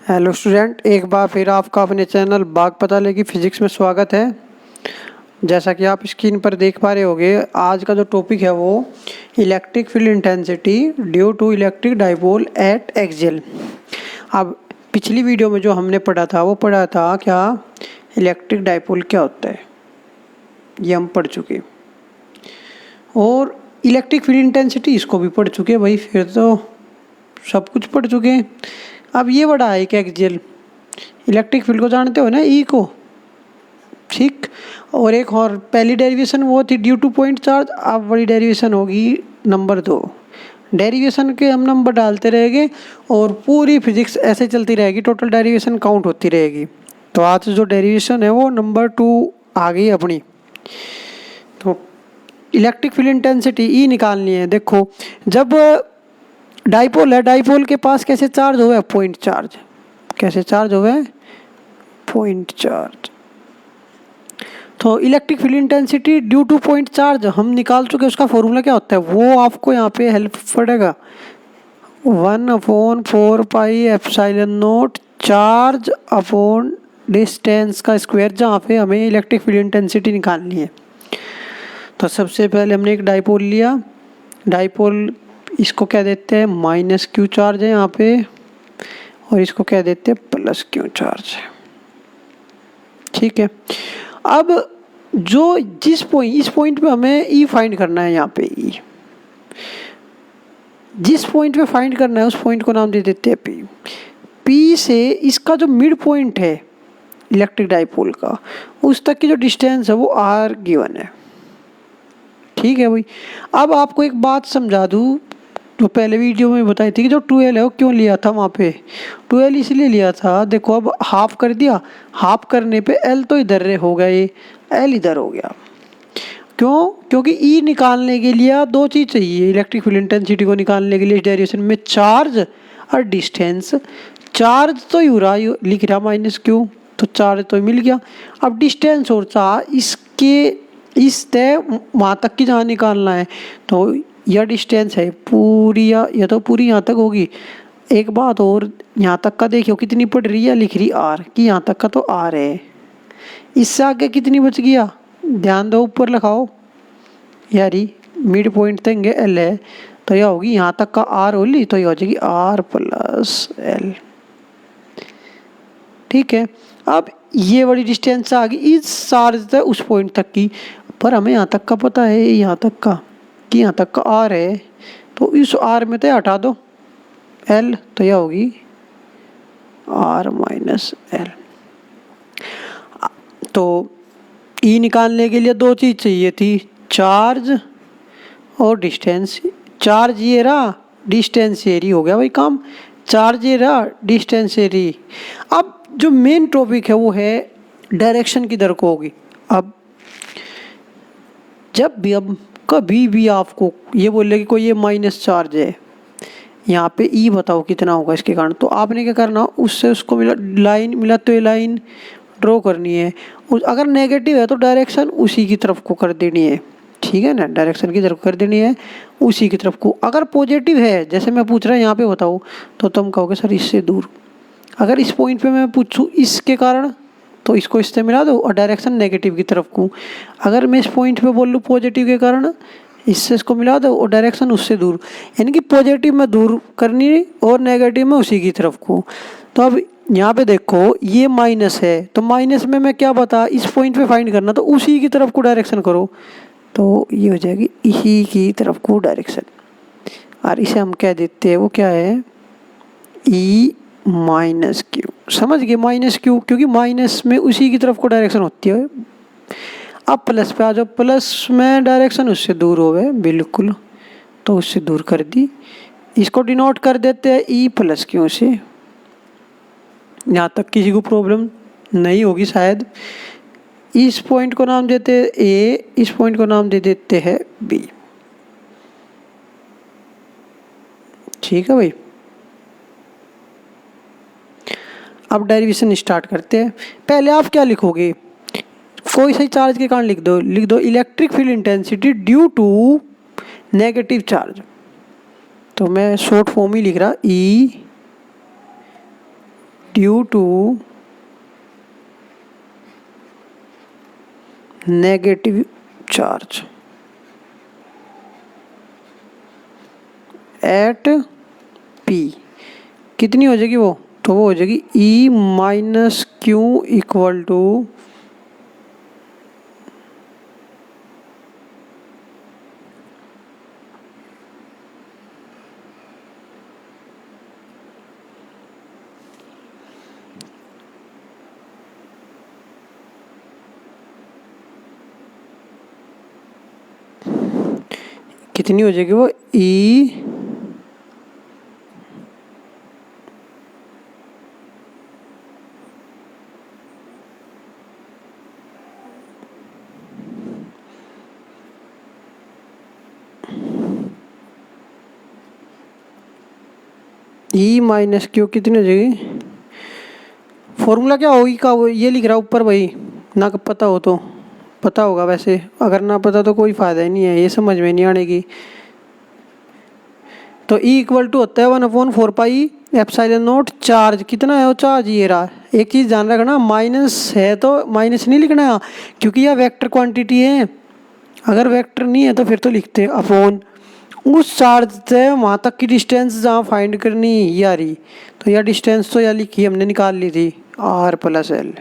Hello student, एक बार फिर आपका अपने चैनल बाग पता लगी फिजिक्स में स्वागत है। जैसा कि आप स्क्रीन पर देख पा रहे होंगे, आज का जो टॉपिक है वो electric field intensity due to electric dipole at axial. अब पिछली वीडियो में जो हमने पढ़ा था वो पढ़ा था क्या इलेक्ट्रिक डाइपोल क्या होता है, ये हम पढ़ चुके। और इलेक्ट्रिक फील्ड इंटेंसिटी इसको भी पढ़ चुके भाई, फिर तो सब कुछ पढ़ चुके हैं। अब ये बड़ा है कि एक्सियल इलेक्ट्रिक फील्ड को जानते हो ना, ई को, ठीक। और एक और पहली डेरिवेशन वो थी ड्यू टू पॉइंट चार्ज। अब बड़ी डेरिवेशन होगी नंबर 2। डेरिवेशन के हम नंबर डालते रहेंगे और पूरी फिजिक्स ऐसे चलती रहेगी, टोटल डेरिवेशन काउंट होती रहेगी। तो आज जो डेरिवेशन है वो नंबर 2 आ गई अपनी। तो इलेक्ट्रिक फील्ड इंटेंसिटी ई निकालनी है। देखो, जब डाइपोल है, डाइपोल के पास कैसे चार्ज हुआ है, पॉइंट चार्ज। कैसे चार्ज हुआ है, पॉइंट चार्ज। तो electric field intensity due two point charge हम निकाल चुके। उसका फॉर्मूला क्या होता है वो आपको यहाँ पे हेल्प पड़ेगा। 1/4 pi epsilon naught charge upon distance का स्क्वायर, जहाँ पे हमें इलेक्ट्रिक फील्ड इंटेंसिटी निकालनी है। तो सबसे पहले हमने एक डाइपोल लिया। डाइपोल इसको क्या देते हैं, -q चार्ज है यहाँ पे, और इसको क्या देते हैं, +q चार्ज है, ठीक है। अब जो इस पॉइंट पे हमें ई फाइंड करना है, यहाँ पे ई जिस पॉइंट पे फाइंड करना है उस पॉइंट को नाम दे देते हैं पी। पी से इसका जो मिड पॉइंट है इलेक्ट्रिक डाइपोल का, उस तक की जो डिस्टेंस है वो r गिवन है, ठीक है भाई। अब आपको एक बात समझा दूँ, जो पहले वीडियो में बताई थी कि जो 12 है वो क्यों लिया था वहाँ पे। 12 इसलिए लिया था, देखो अब हाफ कर दिया, हाफ करने पे L तो इधर हो गया, ये L इधर हो गया। क्यों? क्योंकि E निकालने के लिए दो चीज़ चाहिए इलेक्ट्रिक फील्ड इंटेंसिटी को निकालने के लिए इस डायरेक्शन में, चार्ज और डिस्टेंस। चार्ज तो लिख रहा -q, तो चार्ज तो मिल गया। अब डिस्टेंस और चार्ज इस तय वहाँ तक की जहाँ निकालना है, तो यह डिस्टेंस है पूरी, या तो पूरी यहाँ तक होगी। एक बात और, यहाँ तक का देखियो कितनी पड़ रही है, लिख रही r कि यहाँ तक का तो r है। इससे आगे कितनी बच गया, ध्यान दो, ऊपर लिखाओ यारी, मिड पॉइंट देंगे l है, तो यह होगी यहाँ तक का r होली, तो यह हो जाएगी r + l, ठीक है। अब ये बड़ी डिस्टेंस आ गई इस चार्ज से उस पॉइंट तक की, पर हमें यहाँ तक का पता है, यहाँ तक का कि यहाँ तक का r है, तो इस r में तो हटा दो l, तो यह होगी r - l। तो E निकालने के लिए दो चीज़ चाहिए थी, चार्ज और डिस्टेंस। चार्ज ये रहा, डिस्टेंस ये रही, हो गया भाई काम। चार्ज ये रहा, डिस्टेंस ये रही। अब जो मेन टॉपिक है वो है डायरेक्शन किधर को होगी। अब जब भी, अब कभी भी आपको ये बोले कि कोई ये माइनस चार्ज है, यहाँ पे ई बताओ कितना होगा इसके कारण, तो आपने क्या करना, उससे उसको लाइन मिला तो ये लाइन ड्रॉ करनी है। अगर नेगेटिव है तो डायरेक्शन उसी की तरफ को कर देनी है, ठीक है ना, डायरेक्शन की तरफ कर देनी है उसी की तरफ को। अगर पॉजिटिव है, जैसे मैं पूछ रहा यहाँ पे बताओ, तो तुम कहोगे सर इससे दूर। अगर इस पॉइंट पे मैं पूछूँ इसके कारण, तो इसको इससे मिला दो और डायरेक्शन नेगेटिव की तरफ को। अगर मैं इस पॉइंट पे बोल लूँ पॉजिटिव के कारण, इससे इसको मिला दो और डायरेक्शन उससे दूर, यानी कि पॉजिटिव में दूर करनी और नेगेटिव में उसी की तरफ को। तो अब यहाँ पे देखो ये माइनस है, तो माइनस में मैं क्या बता, इस पॉइंट पे फाइंड करना, तो उसी की तरफ को डायरेक्शन करो, तो ये हो जाएगी इसी की तरफ को डायरेक्शन। और इसे हम कह देते हैं वो क्या है, E - q। समझ गए, -q, क्योंकि माइनस में उसी की तरफ को डायरेक्शन होती है। अब प्लस पे आ जाओ, प्लस में डायरेक्शन उससे दूर हो गए बिल्कुल, तो उससे दूर कर दी। इसको डिनोट कर देते हैं E + q से। यहाँ तक किसी को प्रॉब्लम नहीं होगी शायद। इस पॉइंट को नाम देते हैं A, इस पॉइंट को नाम दे देते हैं B, ठीक है भाई। अब डेरिवेशन स्टार्ट करते हैं। पहले आप क्या लिखोगे, कोई सही चार्ज के कारण लिख दो electric field intensity due to negative charge. तो मैं शॉर्ट फॉर्म ही लिख रहा, E due to negative charge at P कितनी हो जाएगी वो, तो वो हो जाएगी E minus Q equal to कितनी हो जाएगी वो ई माइनस क्यू कितनी हो जाएगी, फॉर्मूला क्या होगी का वो ये लिख रहा है ऊपर भाई, ना पता हो तो पता होगा, वैसे अगर ना पता तो कोई फ़ायदा ही नहीं है, ये समझ में नहीं आने की। तो ई इक्वल टू होता है 1/4 पाई एप्सिलॉन नॉट चार्ज, कितना है वो चार्ज ये रहा। एक चीज़ ध्यान रखना, माइनस है तो माइनस नहीं लिखना क्योंकि यह वेक्टर क्वांटिटी है, अगर वेक्टर नहीं है तो फिर तो लिखते अपॉन उस चार्ज से वहाँ तक की डिस्टेंस जहाँ फाइंड करनी ये आ रही, तो यह डिस्टेंस तो यह लिखी हमने निकाल ली थी आर प्लस एल।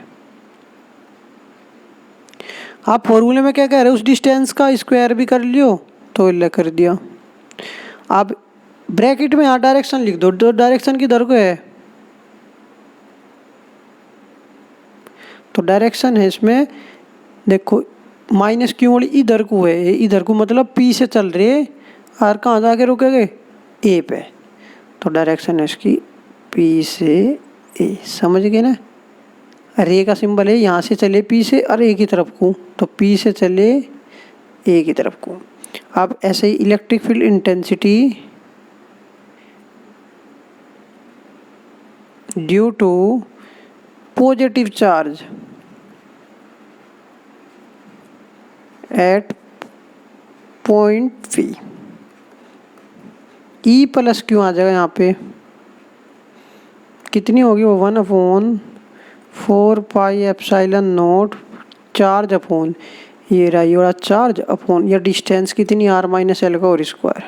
आप फॉर्मूले में क्या कह रहे हो, उस डिस्टेंस का स्क्वायर भी कर लियो तो इल्ला कर दिया। अब ब्रैकेट में यहाँ डायरेक्शन लिख दो, दो डायरेक्शन किधर को है, तो डायरेक्शन है इसमें देखो माइनस क्यू वाली इधर को है, इधर को मतलब पी से चल रही है और कहाँ जाके रुकेंगे ए पे, तो डायरेक्शन है इसकी पी से ए, समझ गए ना। अरे का सिंबल है, यहाँ से चले पी से और ए की तरफ को, तो पी से चले ए की तरफ को। अब ऐसे ही electric field intensity due to positive charge at point P, E plus Q आ जाएगा यहाँ पे, कितनी होगी वो 1/4 pi epsilon naught charge upon ये रहा ये वाला चार्ज अपॉन या डिस्टेंस कितनी आर माइनस एल का और स्क्वायर।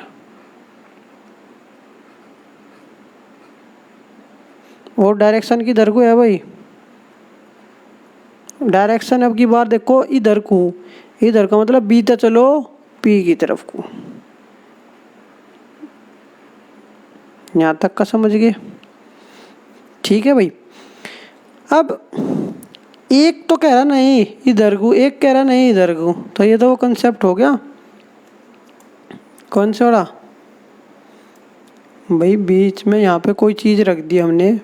और डायरेक्शन किधर को है भाई, डायरेक्शन अब की बार देखो इधर को, इधर का मतलब बी तक चलो पी की तरफ को, यहाँ तक का समझ गए, ठीक है भाई। अब एक तो कह रहा नहीं इधर को, एक कह रहा नहीं इधर को, तो ये तो वो कंसेप्ट हो गया। कौन सा वाला भाई, बीच में यहाँ पे कोई चीज़ रख दी हमने,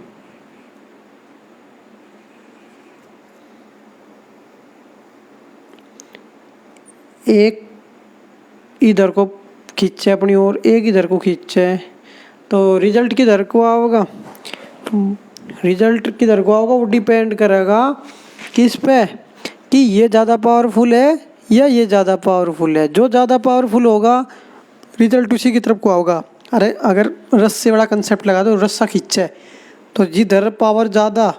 एक इधर को खींचे अपनी ओर, एक इधर को खींचे, तो रिजल्ट किधर को आओगा, रिजल्ट किधर को आओगा वो डिपेंड करेगा किस पे, कि ये ज़्यादा पावरफुल है या ये ज़्यादा पावरफुल है। जो ज़्यादा पावरफुल होगा रिजल्ट उसी की तरफ को आओगा। अरे अगर रस्से वाला कंसेप्ट लगा दो, रस्सा खींचे तो जिधर पावर ज़्यादा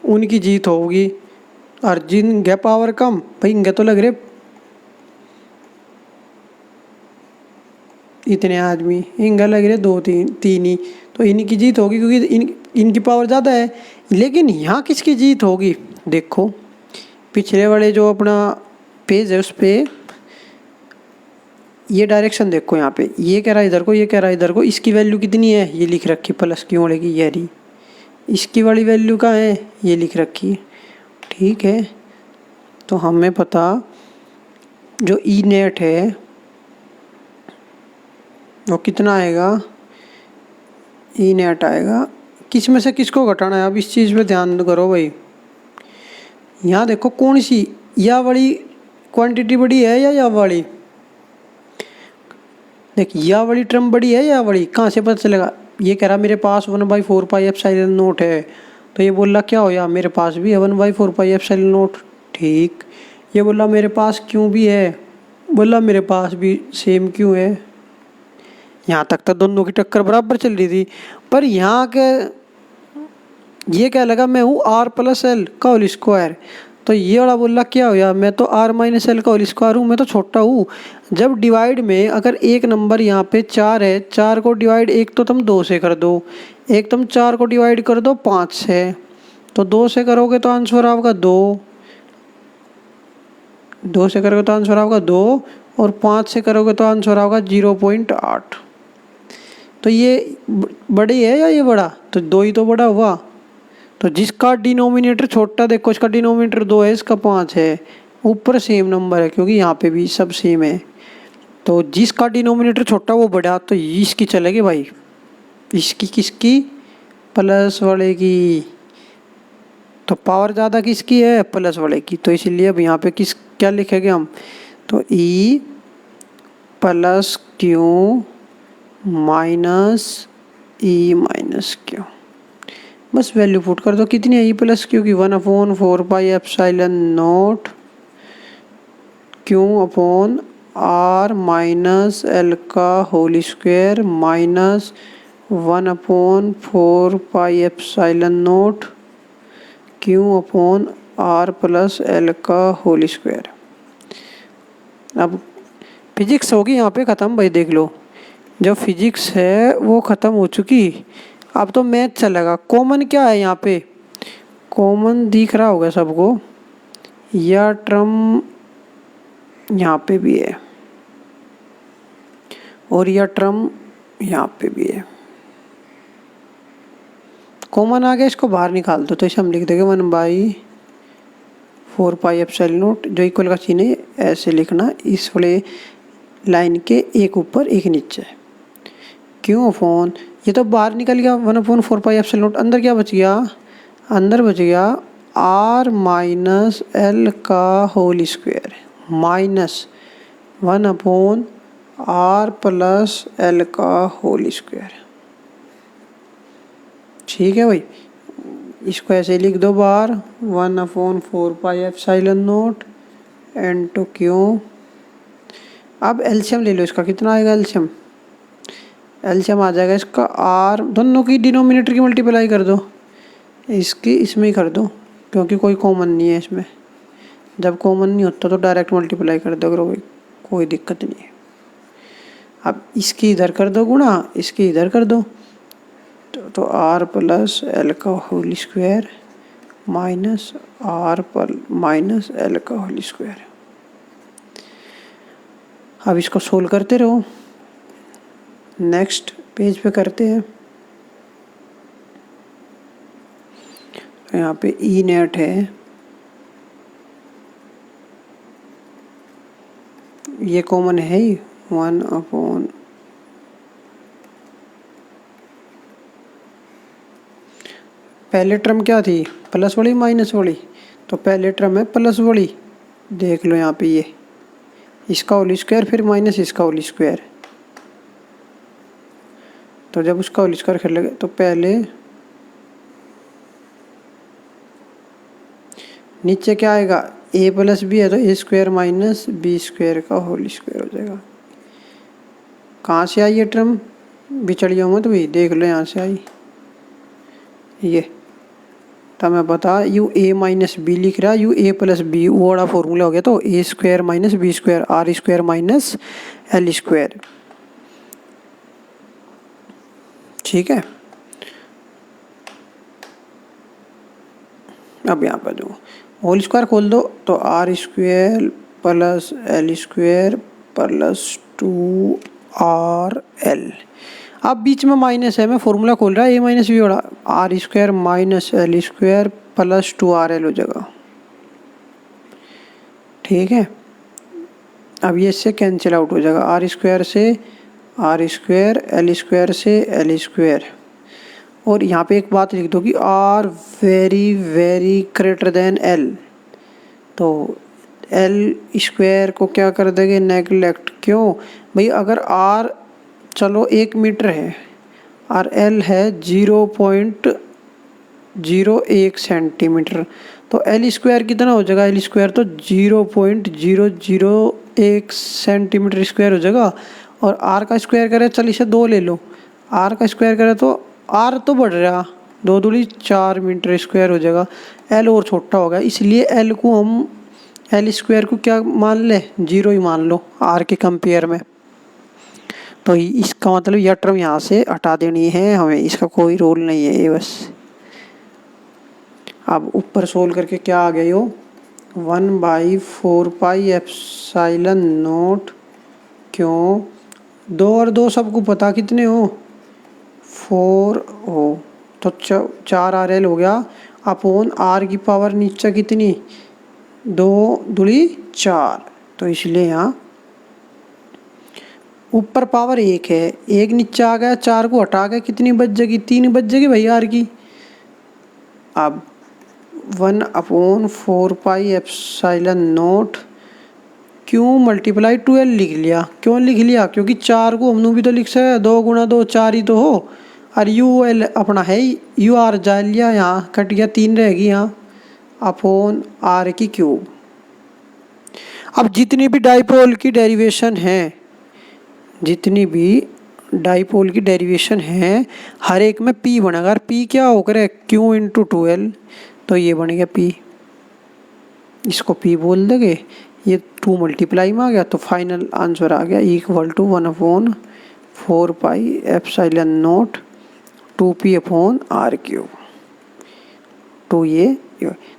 उनकी जीत होगी, और जिनके पावर कम भाई इनके तो लग रहे इतने आदमी, इनका लग रहे 2-3 ही, तो इनकी जीत होगी क्योंकि इनकी पावर ज़्यादा है। लेकिन यहाँ किसकी जीत होगी, देखो पिछले वाले जो अपना पेज है उस पर ये डायरेक्शन देखो, यहाँ पे ये कह रहा है इधर को, ये कह रहा है इधर को, इसकी वैल्यू कितनी है ये लिख रखी प्लस क्यों वाले ये रही, इसकी वाली वैल्यू कहाँ है ये लिख रखी, ठीक है। तो हमें पता जो ई नेट है वो कितना आएगा, ई नेट आएगा, किस में से किसको घटाना है, अब इस चीज़ पे ध्यान करो भाई। यहाँ देखो कौन सी यह वाली क्वांटिटी बड़ी है या यह वाली, देख यह वाली टर्म बड़ी है या वाली, कहाँ से पता चलेगा। ये कह रहा मेरे पास 1/4 पाई एप्सिलॉन नॉट है, तो ये बोला क्या हो, या मेरे पास भी है 1/4 पाई एप्सिलॉन नॉट, ठीक। ये बोला मेरे पास क्यों भी है, बोला मेरे पास भी सेम क्यों है। यहाँ तक तो दोनों की टक्कर बराबर चल रही थी, पर यहाँ के ये क्या लगा, मैं हूँ आर प्लस एल का होल स्क्वायर। तो ये वाला बोला क्या हुआ, मैं तो आर माइनस एल का होल स्क्वायर हूँ, मैं तो छोटा हूँ। जब डिवाइड में अगर एक नंबर यहाँ पे 4 है, 4 को डिवाइड एक तो तुम 2 से कर दो, एक तुम 4 को डिवाइड कर दो 5 से, तो 2 से करोगे तो आंसर आपका 2, 2 से करोगे तो आंसर आपका 2, और 5 से करोगे तो आंसर आपका 0.8। तो ये बड़ी है या ये बड़ा, तो 2 ही तो बड़ा हुआ। तो जिसका डिनोमिनेटर छोटा, देखो इसका डिनोमिनेटर 2 है, इसका 5 है, ऊपर सेम नंबर है क्योंकि यहाँ पे भी सब सेम है। तो जिसका डिनोमिनेटर छोटा वो बड़ा, तो इसकी चलेगी भाई, इसकी किसकी, प्लस वाले की। तो पावर ज़्यादा किसकी है, प्लस वाले की। तो इसीलिए अब यहाँ पे किस क्या लिखेंगे हम, तो E plus Q minus E minus Q, बस वैल्यू पुट कर दो। कितनी है ई प्लस क्यू की, 1/4πε0 Q upon R minus L का whole square minus 1/4πε0 Q upon R plus L का होल स्क्वायर। अब फिजिक्स होगी यहाँ पे ख़त्म भाई, देख लो जो फिजिक्स है वो ख़त्म हो चुकी। अब तो मैथ चलेगा। कॉमन क्या है यहाँ पे, कॉमन दिख रहा होगा सबको, यह टर्म यहाँ पे भी है और यह टर्म यहाँ पे भी है। कॉमन आ गया, इसको बाहर निकाल दो। तो इसे हम लिख देंगे 1/4πε0, जो इक्वल का चिन्ह है ऐसे लिखना, इस वाले लाइन के एक ऊपर एक नीचे। क्यों अपॉन, ये तो बाहर निकल गया 1/4πε0, अंदर क्या बच गया, अंदर बच गया आर माइनस एल का whole square minus 1/r plus L का होल स्क्वायर। ठीक है भाई, इसको ऐसे लिख दो बाहर, 1/4πε0 इनटू क्यू। अब एलसीएम ले लो इसका, कितना आएगा एलसीएम, एलसीएम आ जाएगा इसका आर, दोनों की डिनोमिनेटर की मल्टीप्लाई कर दो, इसकी इसमें ही कर दो क्योंकि कोई कॉमन नहीं है इसमें। जब कॉमन नहीं होता तो डायरेक्ट मल्टीप्लाई कर दो, कोई दिक्कत नहीं है। अब इसकी इधर कर दो गुणा, इसकी इधर कर दो, तो आर प्लस एल का होल स्क्वायर माइनस आर पर माइनस एल का होल स्क्वायर। अब इसको सोल्व करते रहो, नेक्स्ट पेज पे करते हैं। यहाँ पे ई नेट है, ये कॉमन है ही 1/, पहले टर्म क्या थी, प्लस वाली माइनस वाली, तो पहले टर्म है प्लस वाली, देख लो यहाँ पे ये इसका होल स्क्वायर फिर माइनस इसका होल स्क्वायर। तो जब उसका होल स्क्वायर कर लेंगे तो पहले नीचे क्या आएगा, ए प्लस बी है तो A square minus B square का होल स्क्वायर हो जाएगा। कहाँ से आई ये टर्म, बिछड़ियों मत भी, देख लो यहाँ से आई ये। तो मैं बता, यू ए माइनस बी लिख रहा, यू ए प्लस बी, वो बड़ा फॉर्मूला हो गया। तो A square minus B square R square minus L square. ठीक है, अब यहाँ पर दो होल स्क्वायर खोल दो, तो R square plus L square plus 2RL। अब बीच में माइनस है, मैं फॉर्मूला खोल रहा है ए माइनस बी बड़ा, R square minus L square plus 2RL हो जाएगा। ठीक है, अब ये इससे कैंसिल आउट हो जाएगा, आर स्क्वायर से आर स्क्वायर, एल स्क्वायर से एल स्क्वायर। और यहाँ पे एक बात लिख दो कि R very very greater than L, तो एल स्क्वायर को क्या कर देंगे, नेगलेक्ट। क्यों भाई, अगर आर चलो 1 मीटर है और एल है 0.01 सेंटीमीटर, तो एल स्क्वायर कितना हो जाएगा, एल स्क्वायर तो 0.001 सेंटीमीटर स्क्वायर हो जाएगा। और आर का स्क्वायर करे, चल इसे 2 ले लो, आर का स्क्वायर करे तो आर तो बढ़ रहा, 2 दूनी 4 मीटर स्क्वायर हो जाएगा। एल और छोटा होगा, इसलिए एल को हम एल स्क्वायर को क्या मान ले, 0 ही मान लो आर के कंपेयर में। तो इसका मतलब यह टर्म यहाँ से हटा देनी है हमें, इसका कोई रोल नहीं है ये बस। अब ऊपर सोल्व करके क्या आ गया यो 1/4 पाई एप्सिलॉन नॉट, क्यों 2 और 2 सबको पता कितने हो 4 हो, तो 4 आर एल हो गया अपॉन आर की पावर नीचे कितनी 2 दूनी 4, तो इसलिए यहाँ ऊपर पावर 1 है, 1 नीचे आ गया, 4 को हटा के कितनी बच जाएगी 3 बच जाएगी भैया आर की। अब 1/4 पाई एप्सिलॉन नॉट क्यों मल्टीप्लाई 12 लिख लिया, क्यों लिख लिया, क्योंकि 4 को हमने भी तो लिख सकते 2 गुणा 2 4 ही तो हो, और यू एल अपना है यू आर जा लिया, यहाँ कट गया 3 रहेगी यहाँ अपॉन आर की क्यूब। अब जितनी भी डाइपोल की डेरिवेशन है, जितनी भी डाइपोल की डेरिवेशन है हर एक में पी बनेगा, अगर पी क्या होकर क्यू इंटू 12, तो ये बनेगा पी, इसको पी बोल देंगे, ये 2 मल्टीप्लाई में आ गया, तो फाइनल आंसर आ गया equal to 1/4 pi epsilon not 2p upon R cube. तो ये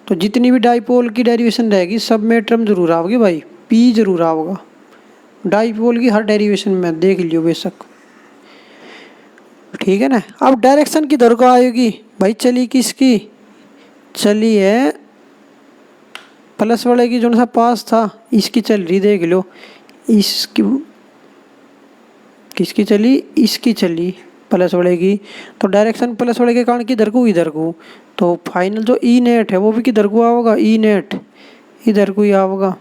तो जितनी भी डाइपोल की डेरिवेशन रहेगी सब में टर्म जरूर आओगे भाई, पी जरूर आओगा डाइपोल की हर डेरिवेशन में, देख लियो बेशक, ठीक है ना। अब डायरेक्शन किधर को आएगी भाई, चली किसकी, चली है प्लस वाले की जो सा पास था, इसकी चल रही देख लो, इसकी किसकी चली, इसकी चली प्लस वाले की, तो डायरेक्शन प्लस वाले के कारण किधर को इधर को, तो फाइनल जो ई नेट है वो भी किधर को आओगा, ई नेट इधर को ही आओगा,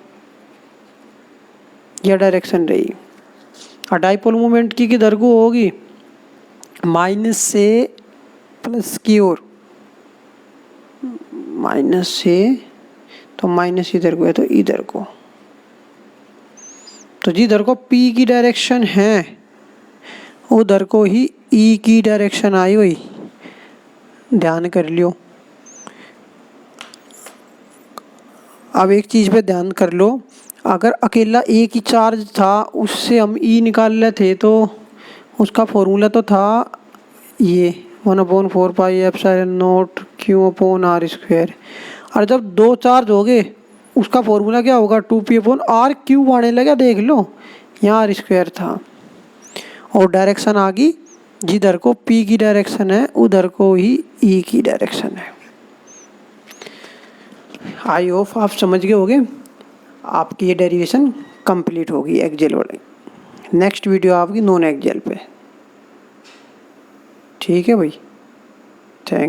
यह डायरेक्शन रही। और डाइपोल मोमेंट की किधर को होगी, माइनस से प्लस की ओर, माइनस से, तो माइनस इधर को है तो इधर को, तो जिधर को पी की डायरेक्शन है उधर को ही ई की डायरेक्शन आई हुई, ध्यान कर लियो। अब एक चीज़ पे ध्यान कर लो, अगर अकेला एक ही चार्ज था उससे हम ई निकाल रहे थे तो उसका फॉर्मूला तो था ये 1/4 pi epsilon not Q upon R square, और जब 2 चार्ज हो गए उसका फॉर्मूला क्या होगा 2p अपॉन आर क्यूब आने लगा, देख लो यहाँ आर स्क्वायर था, और डायरेक्शन आ गई जिधर को p की डायरेक्शन है उधर को ही e की डायरेक्शन है। आई होप आप समझ गए होंगे, आपकी ये डेरिवेशन कंप्लीट होगी एक्जेल वाली। नेक्स्ट वीडियो आपकी नॉन एक्जेल पे, ठीक है भाई।